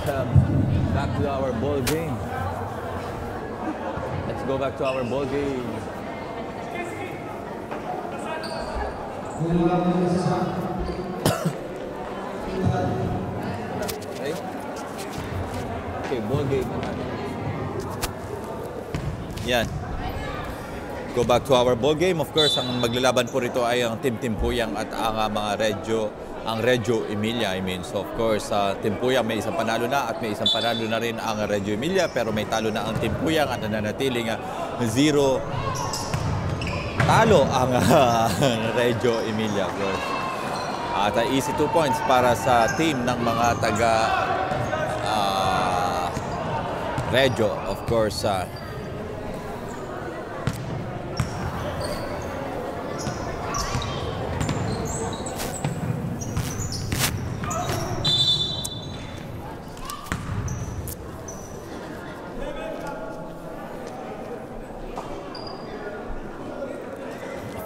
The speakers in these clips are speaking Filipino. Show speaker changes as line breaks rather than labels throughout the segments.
get back to our ball game. Let's go back to our ball game. Okay, ball game naman. Yan. Go back to our ball game. Of course, ang maglalaban po rito ay ang Team Timpuyang at ang mga Reggio Emilia. So of course, Timpuyang may isang panalo na at may isang panalo na rin ang Reggio Emilia, pero may talo na ang Timpuyang at nananatiling 0 talo ang Reggio Emilia. Of course. At easy 2 points para sa team ng mga taga Reggio. Of course,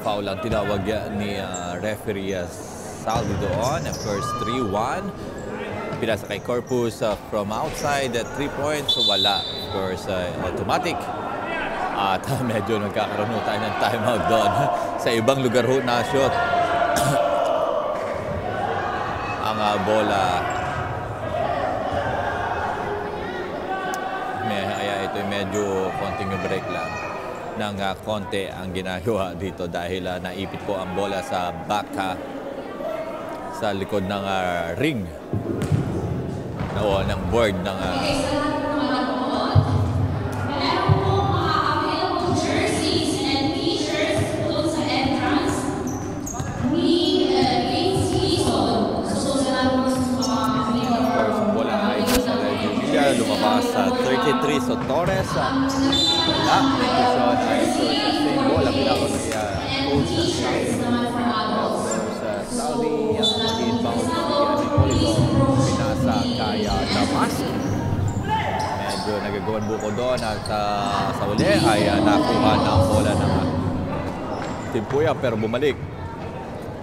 foul ang tinawag ni referee Saldi doon. Of course, 3-1. Pinasa kay Corpus from outside, 3 points. So wala. Of course, automatic. At medyo nagkakaroon tayo ng timeout doon. Sa ibang lugar ho na shot. Ang bola. Ito medyo konting break lang. Ng konti ang ginagawa dito dahil naipit po ang bola sa back sa likod ng ring o ng board ng bola ay sa Reggio Emilia, lumabas sa 33 so Torres. Wala, position ay sa same ball ang ginagawa ni coach Saudi. Mag-inbound si Hipolito, pinasa kaya Damas. Medyo nagagawan buko doon at sa uli ay nakuha ng bola ng Timpuyang, pero bumalik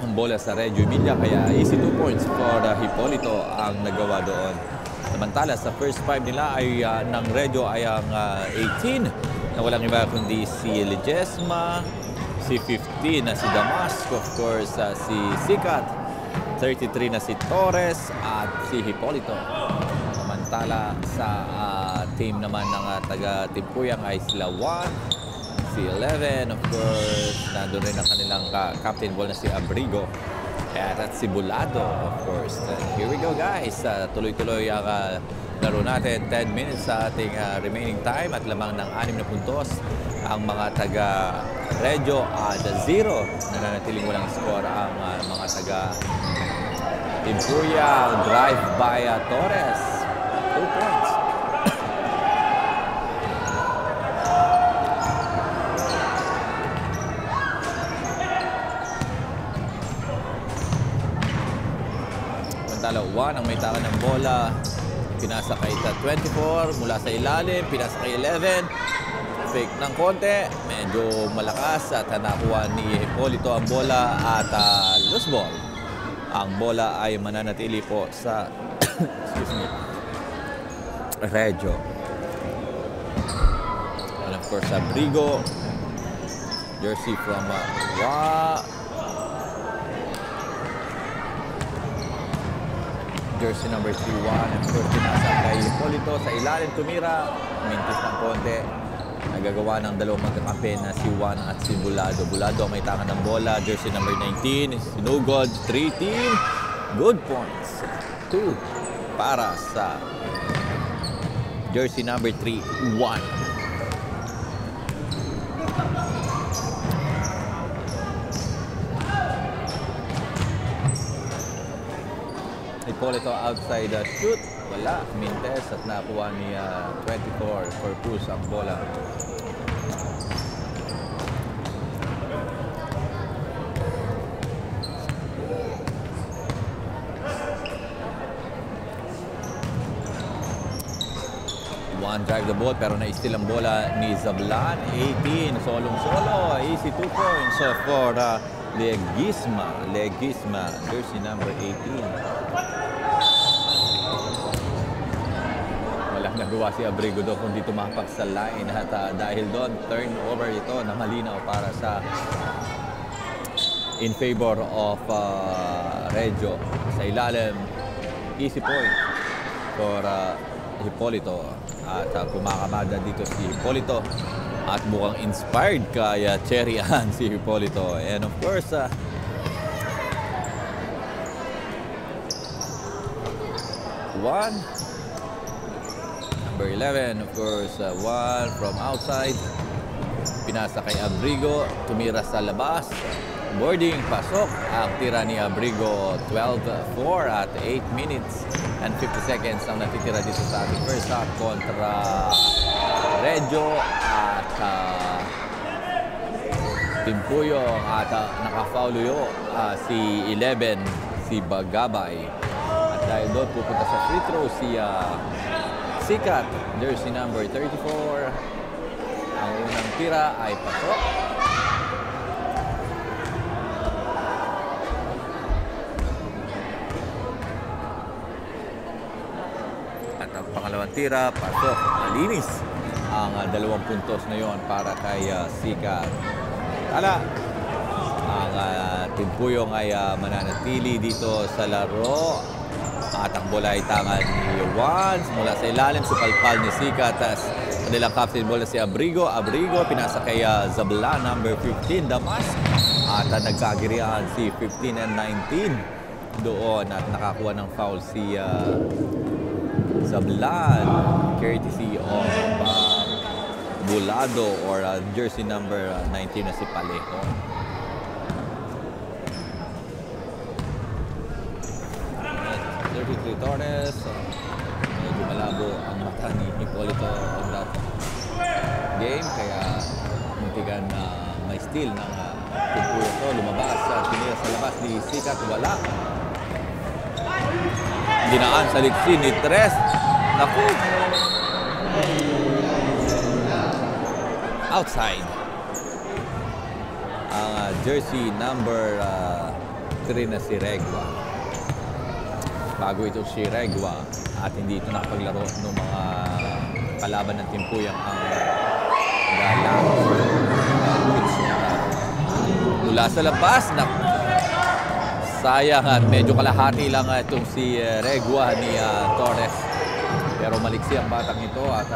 ang bola sa Reggio Emilia, kaya easy 2 points for Hipolito ang nagawa doon. Samantala sa first 5 nila ay ng Reggio ay ang 18 na walang iba kundi si Ledesma, si 15 na si Damasco, of course si Sikat, 33 na si Torres at si Hipolito. Samantala sa team naman ng taga Timpuyang ay sila 1, si 11, of course nandun rin ang kanilang captain ball na si Abrigo at si Bulado, of course. Here we go guys, tuloy-tuloy ang laro natin. 10 minutes sa ating remaining time at lamang ng 6 na puntos ang mga taga Reggio at 0. Nananatiling walang score ang mga taga Timpuyang. Drive by Torres, 2 points. Samantala 1 ang may taka ng bola. Pinasa kay 24 mula sa ilalim, pinasa kay 11. Fake ng konti, medyo malakas at nakuha ni Hipolito ang bola at loose ball. Ang bola ay mananatili po sa excuse me, Reggio. And of course, Abrigo, jersey from jersey number 3-1. Of course, pinasa kay Hipolito sa ilalim, tumira, mintis ng konti. Nagagawa ng dalawang magkakampi na si Juan at si Bulado. Bulado may tangan ng bola, jersey number 19, sinugod, 3-team. Good points. 2 para sa jersey number 3-1. Hipolito outside shoot. Wala. Mintes at nakuha ni 24 for push ang bola. One drive the ball pero na-steal ang bola ni Zablan. 18. Solong-solo. Easy 2 points for Legisma. Legisma. Jersey number 18. nagawa si Abrigo doon kundi tumapak sa line at dahil doon turnover ito na malinaw para sa in favor of Reggio. Sa ilalim, easy point for Hipolito at kumakamada dito si Hipolito at mukhang inspired kaya Cherry Ann si Hipolito. And of course, number 11, of course, one from outside. Pinasa kay Abrigo, tumira sa labas. Boarding, pasok. Ang tira ni Abrigo, 12-4 at 8 minutes and 50 seconds ang natitira dito sa ating first half kontra Reggio at Timpuyong at nakafaulo si 11, si Bagabay. At dahil doon pupunta sa free throw si Sikat, jersey number 34. Ang unang tira ay pasok. At ang pangalawang tira, pasok. Malinis ang 2 puntos na yon para kay Sikat. Tala, ang Timpuyong ay mananatili dito sa laro. At ang bola ay tangan ni Juan mula sa ilalim, supalpal ni Sikat. Tapos kanilang captain bola si Abrigo. Abrigo pinasa kay Zablan, number 15, Damas. At nagkagirihan si 15 and 19 doon at nakakuha ng foul si Zablan, courtesy of Bulado or jersey number 19 na si Palejo. Torres, medyo malabo ang mata ni Hipolito on that game, kaya muntikan na may steal ng Timpuyong. Lumabas at tinira sa labas ni Sikat, wala. Dinaan sa liksi ni Tres. Naku! Outside. Ang jersey number 3 na si Regua. Bago ito si Regua at hindi ito nakapaglaro ng mga kalaban ng Timpuyang ang galang. Mula sa labas, sayang at medyo kalahati lang itong si Regua ni Torres. Pero maliksi ang batang ito at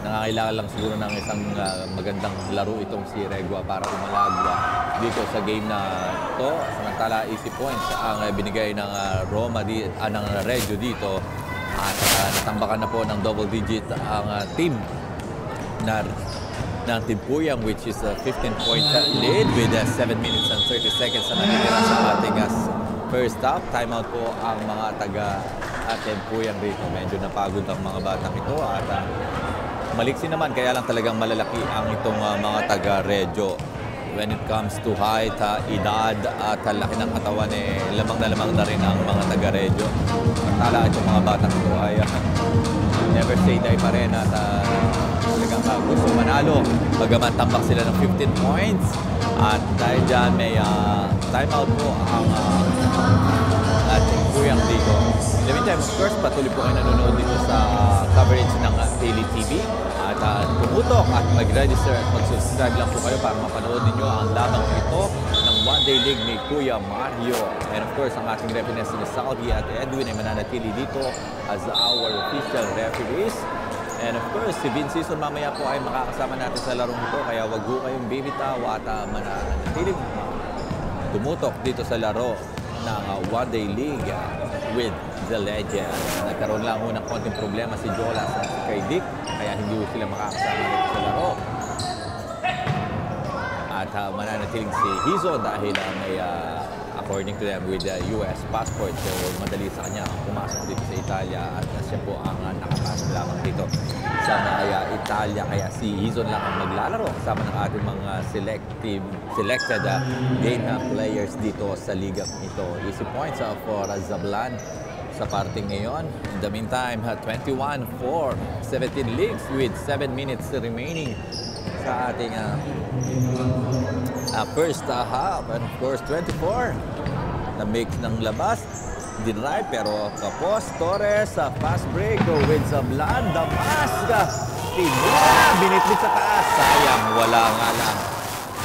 nangangailangan lang siguro ng isang magandang laro itong si Regua para umalagwa dito sa game na ito. Samantala, easy points ang binigay ng Roma, ng Reggio dito. At natambakan na po ng double digit ang team ng Timpuyang, which is a 15-point lead with 7 minutes and 30 seconds na natitira sa ating first half. Timeout po ang mga taga Timpuyang dito. Medyo napagod ang mga batang ito at maliksi naman, kaya lang talagang malalaki ang itong mga taga Reggio. When it comes to height, edad at laki ng katawan, lamang na rin ang mga taga Reggio. Tala itong mga batang ito ay never say die pa rin at talagang gusto manalo. Bagaman tambak sila ng 15 points at dahil dyan may timeout po ang Timpuyang dito. In the meantime, of course, patuloy po kayo nanonood dito sa coverage ng Daily TV. At tumutok at mag-register at mag-subscribe lang po kayo para mapanood ninyo ang lamang ito ng One Day League ni Kuya Mario. And of course, ang ating referees ni Salvi at Edwin ay mananatili dito as our official referees. And of course, si Vince Season mamaya po ay makakasama natin sa larong ito. Kaya wag po kayong bibitaw at mananatiling tumutok dito sa laro ng One Day League with the Legend. Nagkaroon lang ng konting problema si Jolas at si kay Dick, kaya hindi sila makakasama dito sa laro. At mananatiling si Hizo dahil may according to them with the US passport, so madali sa kanya ang pumasok dito sa Italia at siya po ang nakapasok lamang dito sa Italia, kaya si Hizo lang ang maglalaro kasama ng ating mga selected game players dito sa liga ito. Easy points for Zablan sa parting ngayon. In the meantime, 21-4, 17 leagues with 7 minutes remaining sa ating first half. And of course, 24 na mix ng labas dinrive pero kapos. Torres sa fast break with Zablan. Damas. Pinula. Binitbit sa taas. Sayang. Wala nga lang.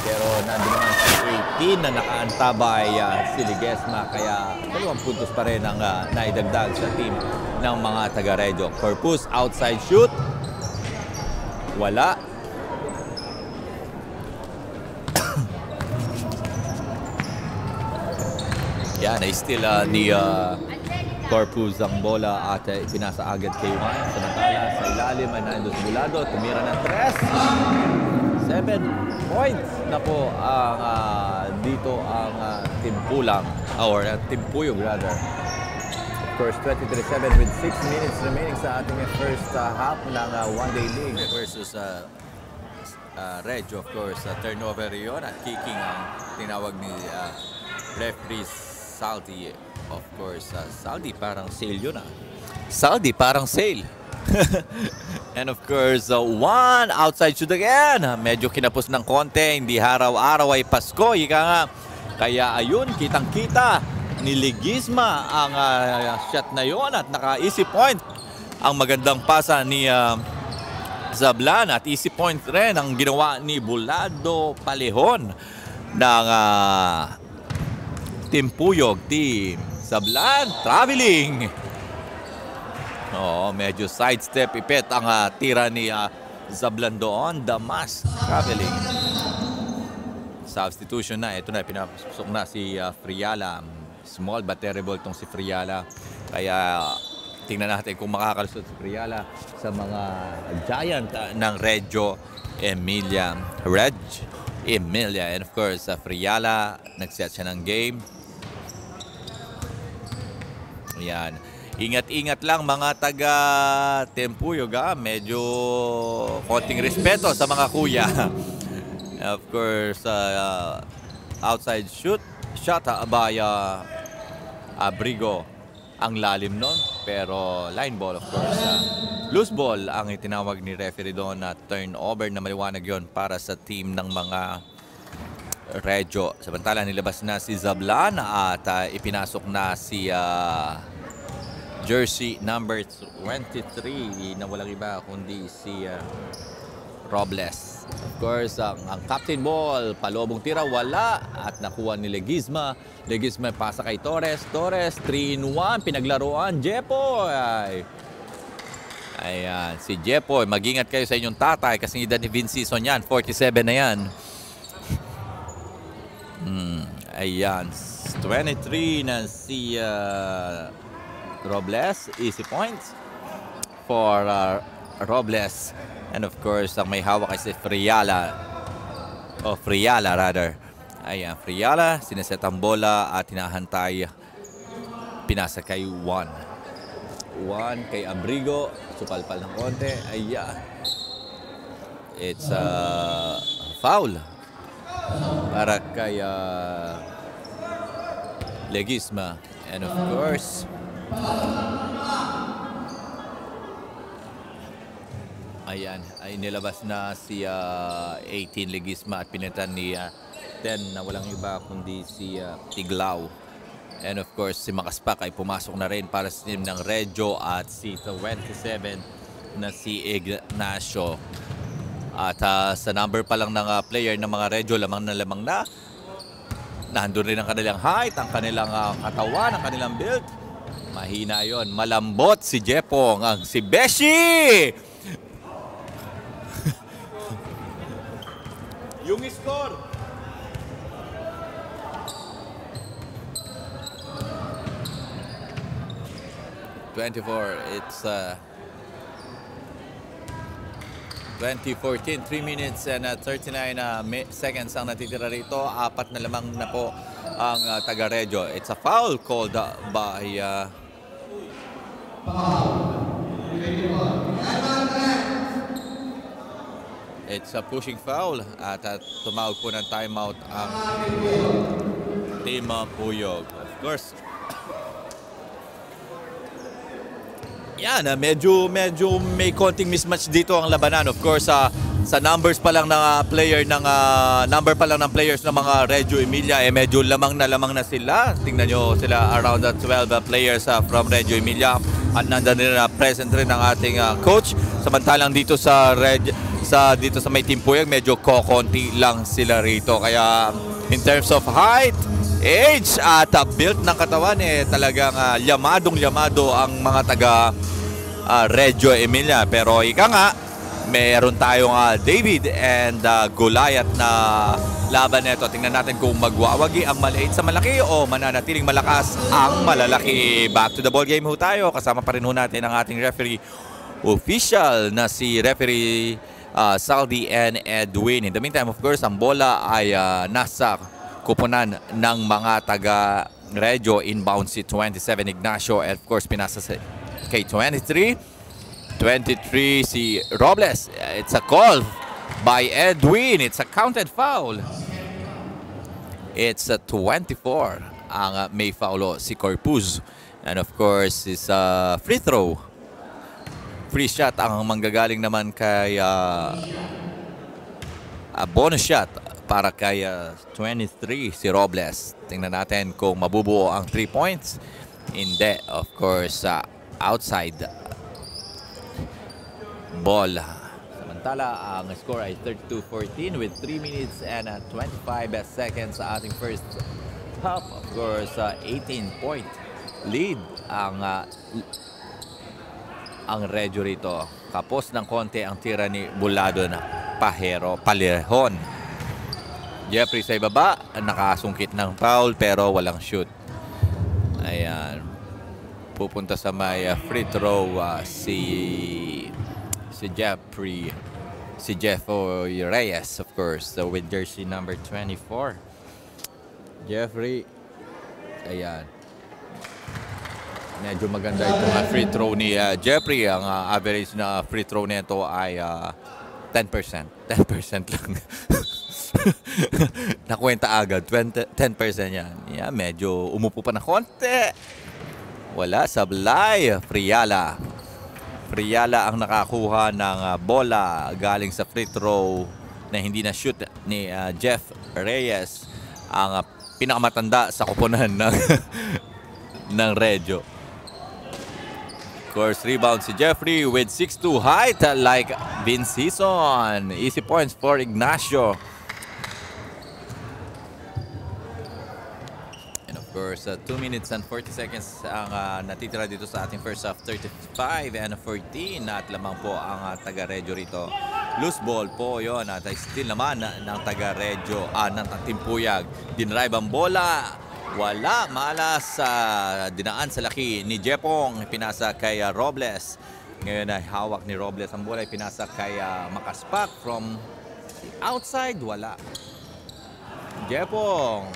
Pero nandun naman si 18 na nakaantabay si Ledesma. Kaya 2 puntos pa rin ang naidagdag sa team ng mga taga-Regio. Corpus outside shoot. Wala. Yan, ay still ni Corpus ang bola at pinasa agad kay Juan. Samantala sa ilalim ay Nandos Bulado. Tumira ng 3. 7 points na po ang dito ang Timpulang or Timpuyog rather. Of course, 23-7 with 6 minutes remaining sa ating first half ng one-day league versus Regio. Of course, turnover yon at kicking ang tinawag ni referee Saldi. Of course, Saldi parang sale yun Saldi parang sale. And of course, one outside shoot again. Medyo kinapos ng konti. Hindi araw-araw ay Pasko. Ika nga. Kaya ayun, kitang-kita ni Ledesma ang shot na yon at naka-easy point. Ang magandang pasa ni Zablan at easy point rin ang ginawa ni Bulado Palehon ng Timpuyog team. Zablan traveling. Medyo sidestep ipet ang tira ni Zablan doon. Damas traveling. Substitution na. Ito na, pinapasok na si Friala. Small but terrible tong si Friala. Kaya tingnan natin kung makakalusot si Friala sa mga giant ng Regio Emilia. And of course, Friala, nag-set siya ng game. Ayan. Ingat-ingat lang mga taga Timpuyog. Medyo konting respeto sa mga kuya. Of course, outside shot by Abrigo. Ang lalim nun. Pero line ball, of course. Loose ball ang itinawag ni referee doon na turnover na maliwanag yon para sa team ng mga Regio. Samantala nilabas na si Zablan at ipinasok na si jersey number 23 na walang iba kundi si Robles. Of course, ang captain ball, palobong tira, wala. At nakuha ni Ledesma. Ledesma pasa kay Torres. Torres, 3-in-1, pinaglaruan. Jepoy. Ayan, si Jepoy. Mag-ingat kayo sa inyong tatay kasi edad ni Vince Season yan. 47 na yan. Ayan, 23 na si Robles. Easy points for Robles. And of course, ang may hawak ay si Friala. Friala rather. Ayan, Friala. Sineset ang bola at hinahantay. Pinasa kay Juan. Juan kay Abrigo. Supalpal ng konti. Ayan. It's a foul. Para kay Ledesma. And of course, ayan, ay nilabas na si 18 Ledesma at pinitan ni 10 na walang iba kundi si Tiglao. And of course, si Makaspak ay pumasok na rin para sa team ng Regio at si 27 na si Ignacio. At sa number pa lang ng player ng mga Regio, lamang na. Nandun rin ang kanilang height, ang kanilang katawan, ang kanilang build. Mahina yon. Malambot si Jepong, ang si Beshi! Yung score. It's 2014, 3 minutes and 39 seconds ang natitira rito. 4 na lamang na po ang taga-Regio. It's a foul called by it's a pushing foul at tumawag po ng timeout ang Team Puyog. Of course, yan, medyo may konting mismatch dito ang labanan. Of course, sa numbers pa lang ng number pa lang ng players ng mga Reggio Emilia, medyo lamang na sila. Tingnan nyo sila, around 12 players from Reggio Emilia. At nandan rin present rin ang ating coach. Samantalang dito sa may Team Puyag, medyo kokonti lang sila rito. Kaya in terms of height, age at build ng katawan, talagang yamadong-yamado ang mga taga Reggio Emilia. Pero ika nga, meron tayong David and Goliath na laban nito. Tingnan natin kung magwawagi ang maliit sa malaki o mananatiling malakas ang malalaki. Back to the ball game ho tayo. Kasama pa rin ho natin ang ating referee official na si referee Saldi and Edwin. In the meantime, of course, ang bola ay nasa kupunan ng mga taga Reggio. Inbound si 27 Ignacio, and of course pinasa kay 23 si Robles. It's a call by Edwin. It's a counted foul. It's a 24 ang may faulo si Corpuz, and of course is a free throw. Free shot ang manggagaling naman kay bonus shot para kay 23 si Robles. Tingnan natin kung mabubuo ang 3 points. Hindi, of course, outside ball. Samantala, ang score ay 32-14 with 3 minutes and 25 seconds sa ating first half. Of course, 18-point lead ang Reggio rito. Kapos ng konti ang tira ni Bulado na Palehon. Jeffrey sa ibaba, nakasungkit ng foul pero walang shoot. Ayan. Pupunta sa may free throw si Jeffrey. Si Jeffrey Reyes, of course, with jersey number 24. Jeffrey. Ayan. Medyo maganda itong free throw ni Jeffrey. Ang average na free throw nito ay 10%. 10% lang. Nakwenta agad. 10% yan. Yeah, medyo umupo pa na konti. Wala. Sablay. Friala ang nakakuha ng bola galing sa free throw na hindi na shoot ni Jeff Reyes. Ang pinakamatanda sa kupunan ng Reggio. Of course, rebound si Jeffrey with 6'2" height like Vince Hison. Easy points for Ignacio. And of course, 2 minutes and 40 seconds ang natitira dito sa ating first half. 35 and 14 at lamang po ang taga Reggio rito. Loose ball po yon at still naman ng taga Reggio, ng Team Puyag. Dinrive ang bola. Wala, malas dinaan sa laki ni Jepong, pinasa kay Robles. Ngayon ay hawak ni Robles ang bola, pinasa kay Makaspak from outside, wala. Jepong.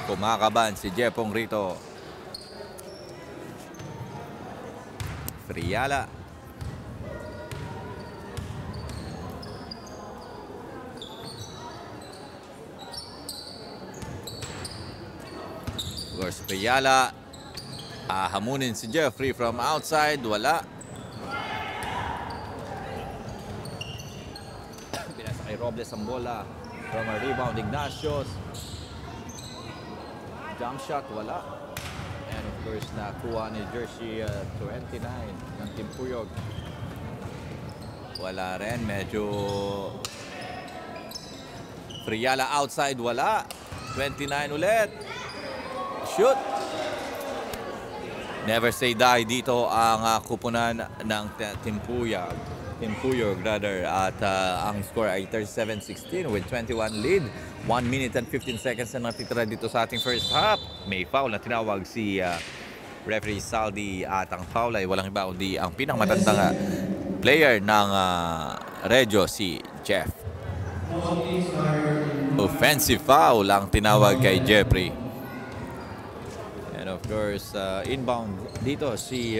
Kumakaban si Jepong rito. Friala. Of course, Friala. Hamunin si Jeffrey from outside. Wala. Pinasa kay Robles ang bola. From a rebound, Ignacios. Jump shot, wala. And of course, nakuha ni jersey 29 ng Team Puyog. Wala rin. Medyo Friala outside, wala. 29 ulit. Shoot. Never say die dito ang kupunan ng Team Puyog. Team Puyog rather, at ang score ay 37-16 with 21 lead. 1 minute and 15 seconds na natitira dito sa ating first half. May foul na tinawag si referee Saldi, at ang foul ay walang iba kundi ang pinakamatandang player ng Reggio, si Jeff. Offensive foul ang tinawag kay Jeffrey. And of course, inbound dito si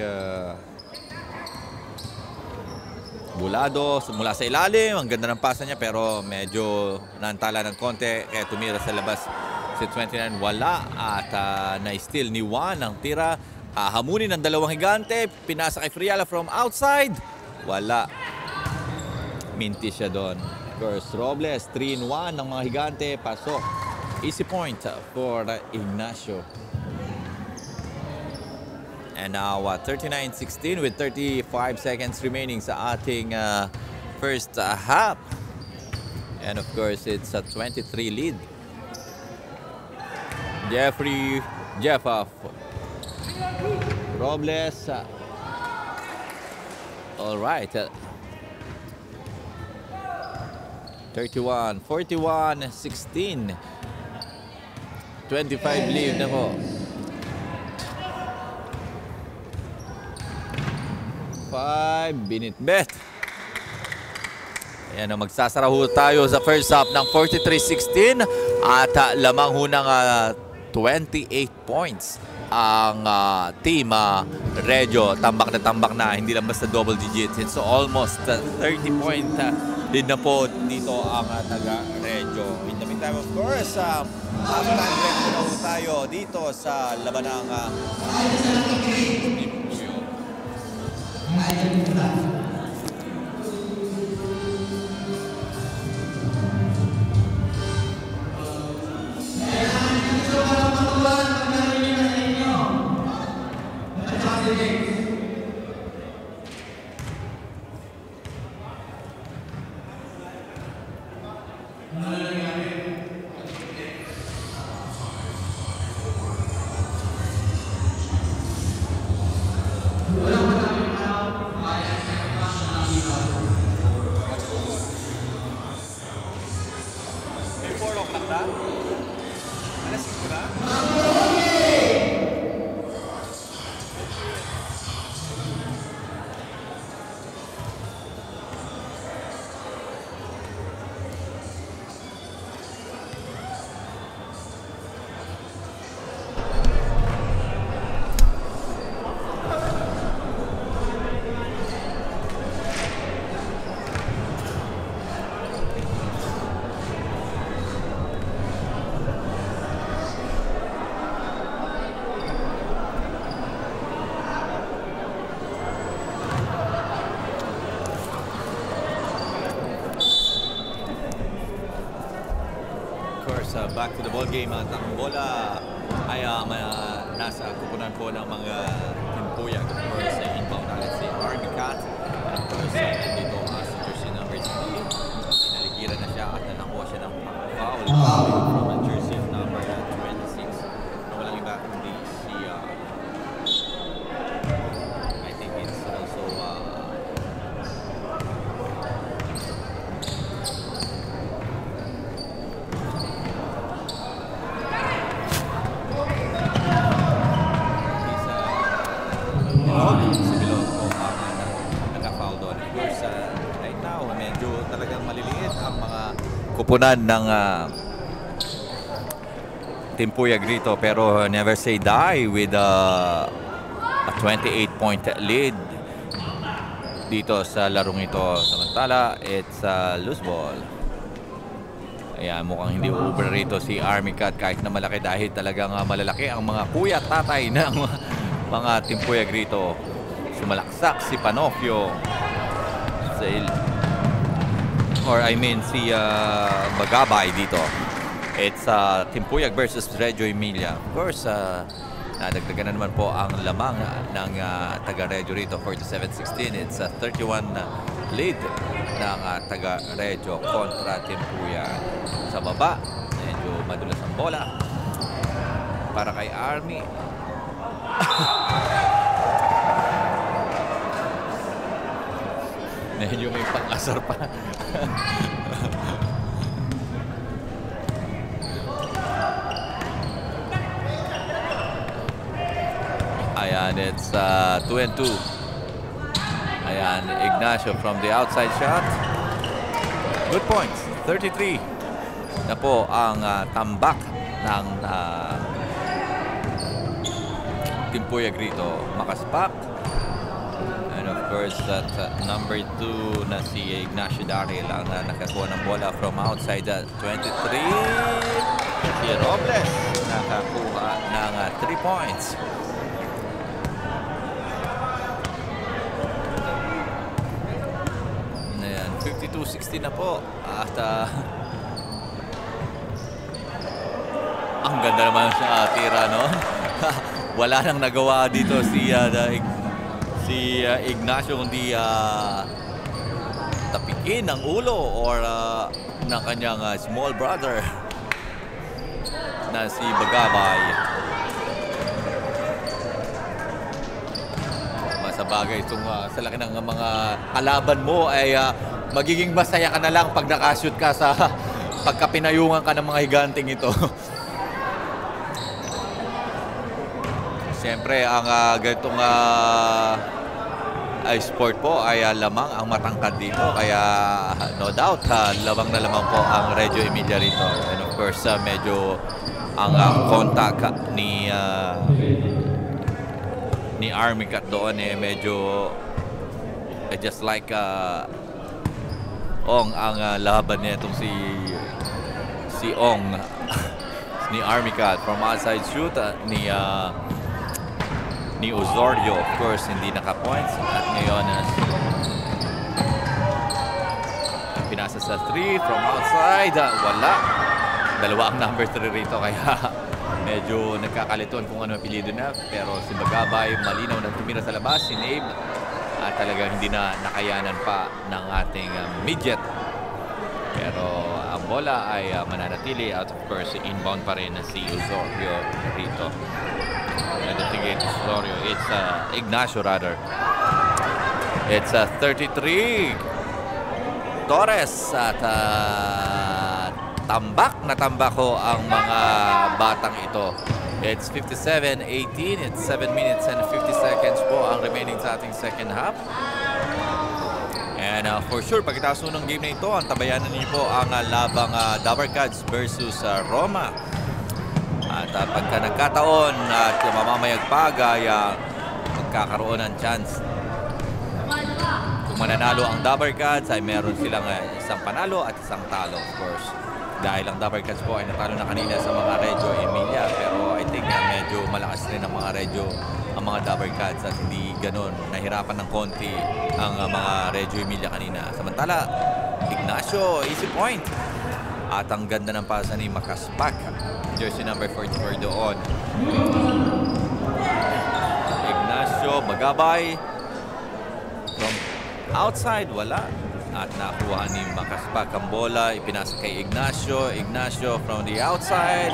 Bulado mula sa ilalim. Ang ganda ng pasa niya pero medyo naantala ng konti kaya tumira sa labas si 29. Wala, at na-steal ni Juan ang tira. Hamunin ng dalawang higante. Pinasa kay Friala from outside. Wala. minti siya doon. Of course, Robles, 3-1 ng mga Higante. Pasok. Easy point for Ignacio. And now 39-16 with 35 seconds remaining sa ating first half. And of course, it's a 23 lead. Jeff Robles. All right. 31, 41, 16. 25 lead na po. 5, binitbet. Ayan, magsasara ho tayo sa first half ng 43-16 at lamang ho ng 28 points ang team Regio. Tambak na, hindi lang basta double digits. It's almost 30-point din na po dito ang taga Regio. In the meantime, of course, half-time break na ho tayo dito sa labanang back to the ball game. At ang bola ay nasa kupunan po ng mga Timpuya. Of course, inbound natin si Army Cat. And of course, dito si jersey number 3. Pinaligiran na siya at nakuha siya ng foul from jersey number 26. Na walang iba kundi si I think it's also kupunan ng Timpuya Grito, pero never say die with a 28-point lead dito sa larong ito. Samantala, it's a loose ball. Ayan, mukhang hindi over rito si Army Cat kahit na malaki dahil talagang malalaki ang mga kuya tatay ng mga Timpuya Grito. Sumalaksak si Panofio si Bagabay dito. It's Timpuyag versus Regio Emilia. Of course, nadagdagan na naman po ang lamang ng taga Regio rito, 47-16. It's a 31 lead ng taga Regio kontra Timpuyag. Sa baba, medyo madulas ang bola para kay Army. Medyo may pang-asar pa. Ayan, it's 2-2. Ayan, Ignacio from the outside shot. Good points. 33 na po ang tambak ng Timpuya Grito. Makaspak. And of course, that number 2 na si Ignacio Darrell ang nakakuha ng bola from outside. 23. Si Robles nakakuha ng 3 points. Ayan, 52-60 na po. At ang ganda naman sa tira noon. Wala nang nagawa dito si Ignacio kundi tapikin ng ulo or ng kanyang small brother na si Bagabay. Masabagay itong sa laki ng mga kalaban mo ay magiging masaya ka na lang pag nakashoot ka sa pagkapinayungan ka ng mga higanting ito. Siyempre, ang ganitong sport po ay lamang ang matangkad dito. Kaya no doubt, lamang na lamang po ang Reggio Emilia rito. And of course, medyo ang contact ni Army Cat doon medyo just like Ong ang laban niya itong si Ong ni Army Cat from outside shoot ni Osorio, of course, hindi naka-points. At ngayon, pinasa sa 3 from outside. Wala. Dalawa ang number 3 rito, kaya medyo nagkakalituan kung ano apelido na. Pero si Bagabay, malinaw na tumira sa labas. Si Nabe, at talagang hindi na nakayanan pa ng ating midget. Pero ang bola ay mananatili. At of course, inbound pa rin si Osorio rito. I don't think it's Osorio. It's Ignacio rather. It's 33. Torres at tambak na tambak ho ang mga batang ito. It's 57-18. It's 7 minutes and 50 seconds po ang remaining sa ating second half. And for sure, pagkatapos ng game na ito, ang tabayanan niyo po ang labang Dabarcads versus Roma. At pagka nagkataon at mamamayagpag ay magkakaroon ng chance. Kung mananalo ang Dabarcads ay meron silang isang panalo at isang talo, of course. Dahil ang Dabarcads po ay natalo na kanina sa mga Reggio Emilia. Pero I think medyo malakas rin ang mga Reggio, ang mga Dabarcads, at hindi ganun. Nahirapan ng konti ang mga Reggio Emilia kanina. Samantala, Ignacio, easy point. At ang ganda ng pasa ni Makaspak. Jersey number 44 doon. Ignacio, Bagabay. From outside, wala. At nakuha ni Makaspak ang bola. Ipinasa kay Ignacio. Ignacio from the outside.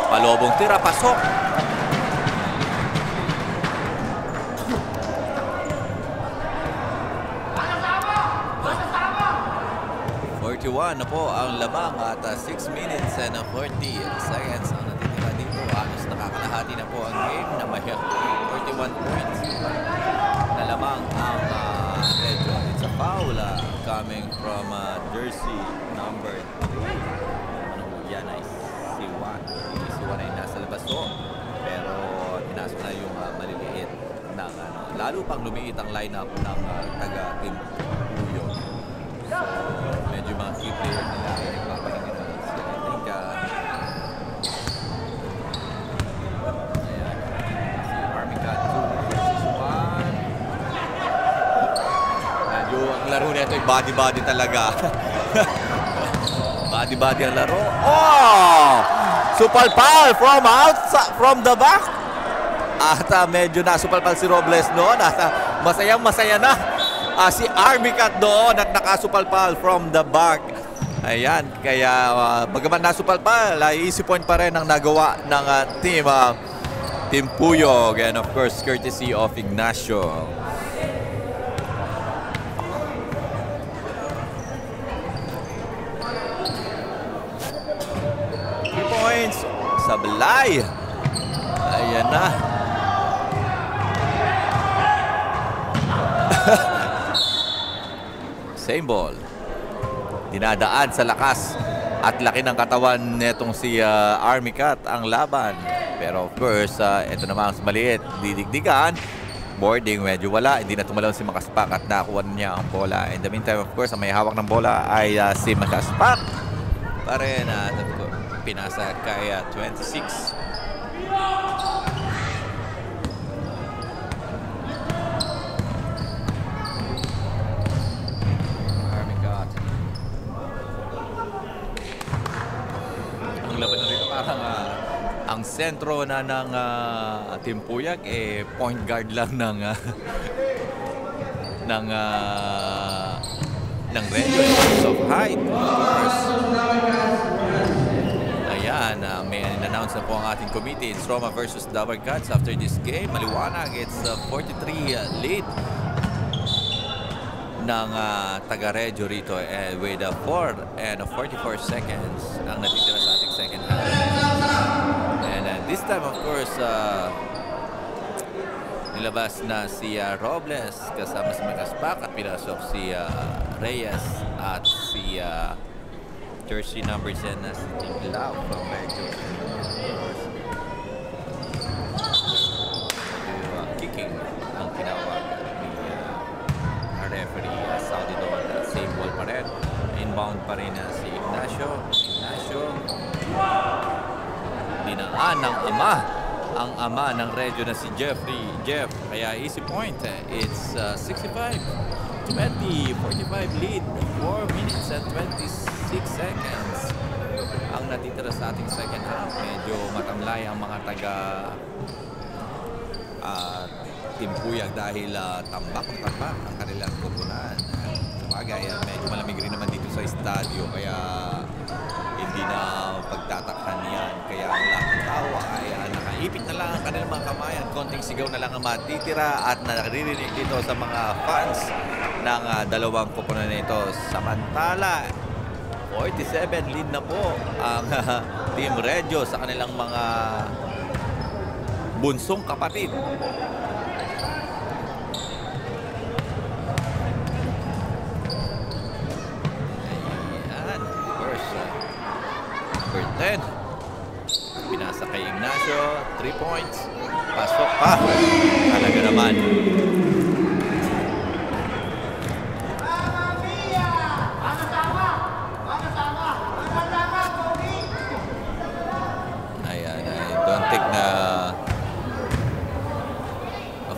Palobong tira, pasok. Na po ang lamang at 6 minutes and 40 seconds ang natitira dito. Halos nakakalahati na po ang game na may 41 points na lamang ang Reggio. It's a foul coming from jersey number 3. Ano yan ay si Juan. Si Juan ay nasa labas to, pero pinasok na yung maliliit ng lalo pang lumiit ang lineup ng taga-team Puyo. So, medyo mga key player nila ay nagpapahingin na sila. I think, ayan, si Army Cat 2 versus 1. Medyo ang laro nito ay body-body talaga. Body-body ang laro. Oh! Supalpal from outside, from the back. At medyo nasupalpal si Robles noon. At masayang-masaya na. Si Army Cat doon at nakasupalpal from the back. Ayan, kaya bagaman nasupalpal, easy point pa rin ang nagawa ng Team Puyog. And of course, courtesy of Ignacio. Points, sablay. Ayan na. Same ball. Dinadaan sa lakas at laki ng katawan netong si Army Cat ang laban. Pero of course, ito naman ang maliit. Didigdigan. Boarding, medyo wala. Hindi na tumalaw si Makaspak at nakuha niya ang bola. In the meantime, of course, ang may hawak ng bola ay si Makaspak. Pa rin at pinasa kay 26. sentro na ng Team Puyag, point guard lang ng Regio in terms of height, of course. Ayan, may announce na po ang ating committee. It's Roma versus Davao Cats after this game. Maliwanag, it's 43 lead ng taga-Regio rito with 4 and 44 seconds ang natitira sa ating second half. And this time, of course, nilabas na si Robles kasama si Macaspac at pinasok si Reyes at si jersey number 10 na si Tinglaw from Regio. Kicking ang tinawag ni referee Saudi doon. Same ball pa rin. Inbound pa rin si Ignacio. Dinaan ng ang ama ng Regio na si Jeff. Kaya easy point. It's 65-20, 45 lead, 4 minutes and 26 seconds ang natitira sa ating second half. Medyo matamlay ang mga taga Team Puyag dahil tambak ang kanilang kupunan. Sabagay, medyo malamig rin naman dito sa estadyo, kaya hindi na pagtatakhan yan. Kaya ang lahat ng tao ay nakaipit na lang ang kanilang mga kamayan. Konting sigaw na lang ang matitira at naririnig dito sa mga fans ng dalawang kupunan na ito. Samantala, 47 lead na po ang Team Regio sa kanilang mga bunsong kapatid. Ayan, of course, number 10. Pinasa kay Ignacio, 3 points. Pasok pa. Talaga naman. Ayan, I don't think na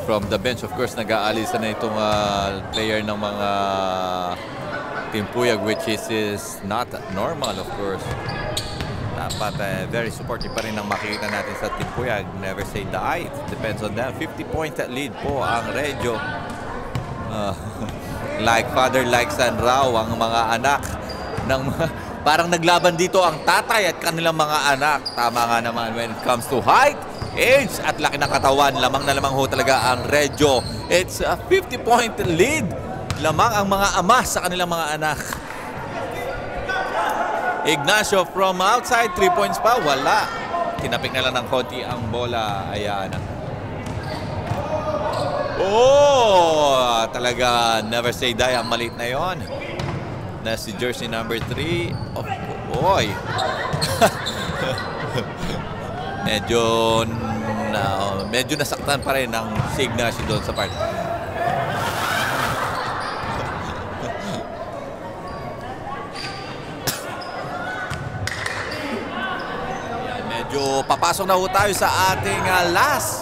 from the bench, of course, nag-aalis na itong player ng mga Team Puyag, which is not normal, of course. Dapat very supportive pa rin ang makikita natin sa Team Puyag. Never say die. It depends on them. 50-point lead po ang Regio. Like father, like son raw ang mga anak ng parang naglaban dito ang tatay at kanilang mga anak. Tama nga naman when it comes to height, age at laki ng katawan. Lamang na lamang ho talaga ang Regio. It's a 50-point lead. Lamang ang mga ama sa kanilang mga anak. Ignacio from outside, 3 points pa, wala. Tinapik na lang ng konti ang bola. Ayan. Oh, talaga never say die ang maliit na yon. Na si jersey number 3. Oh, boy. medyo nasaktan pa rin ang si Ignacio doon sa part. Medyo papasok na ho tayo sa ating last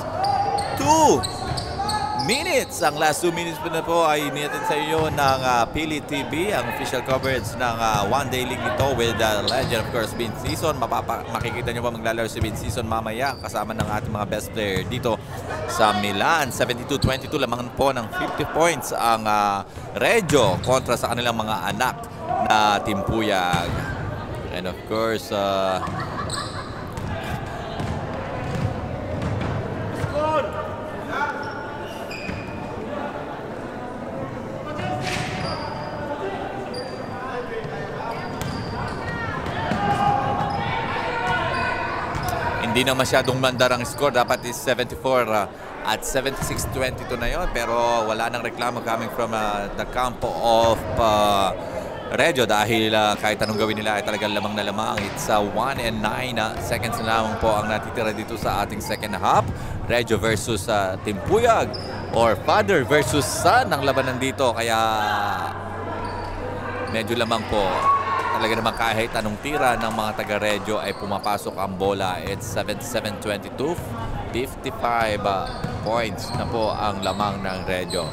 2 minutes. Ang last 2 minutes po na po ay inihatid sa iyo ng Pili TV, ang official coverage ng one-day league nito with legend, of course, Vince Sison. Makikita nyo pa maglalaro si Vince Sison mamaya kasama ng ating mga best player dito sa Milan. 72-22 lamang po ng 50 points ang Regio kontra sa kanilang mga anak na Team Puyag. And of course, hindi na masyadong mandar ang score. Dapat is 74 at 76-22 na yon. Pero wala nang reklamo coming from the campo of Regio dahil kahit anong gawin nila ay talagang lamang na lamang. It's 1 and 9 seconds na lamang po ang natitira dito sa ating second half. Regio versus Team Puyag or father versus son ang labanan dito. Kaya medyo lamang po. Talaga naman kahit anong tira ng mga taga-Regio ay pumapasok ang bola. It's 77-22. 55 points na po ang lamang ng Regio.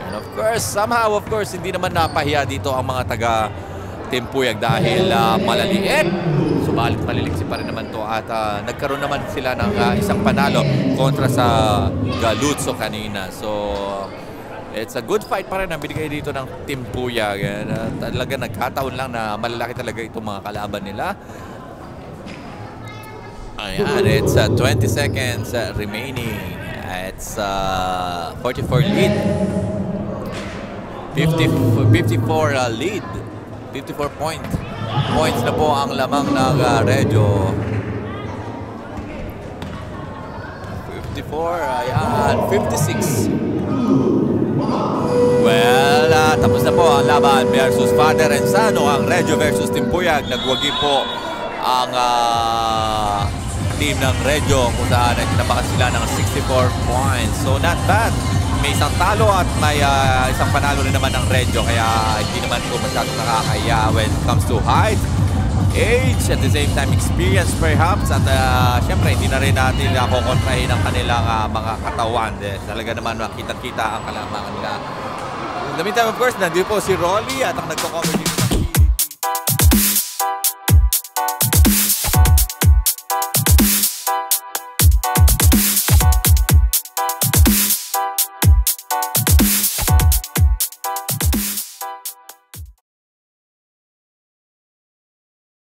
And of course, somehow, of course, hindi naman napahiya dito ang mga taga-Team Puyag dahil malaliit. subalit maliliksi pa rin naman to at nagkaroon naman sila ng isang panalo kontra sa Galuzzo kanina. So it's a good fight pa rin ang binigay dito ng Team Puyag. Talaga nagkataon lang na malalaki talaga itong mga kalaban nila. Ayan, it's 20 seconds remaining. It's 44 lead. 54 lead. 54 points na po ang lamang ng Regio. 54, ayan, 56. Well, tapos na po ang laban versus Father and Son, ang Regio versus Team Puyag. Nagwagi po ang team ng Regio kung saan tinabakan sila ng 64 points. So not bad. May isang talo at may isang panalo rin naman ng Regio, kaya hindi naman po masyadong nakakaya when it comes to height, age, at the same time experience perhaps. At syempre hindi na rin natin kukontrahin ang kanilang mga katawan. Talaga naman makita-kita ang kalamangan nila. In the meantime, of course, nandito po si Rolly at ang nagko-cover dito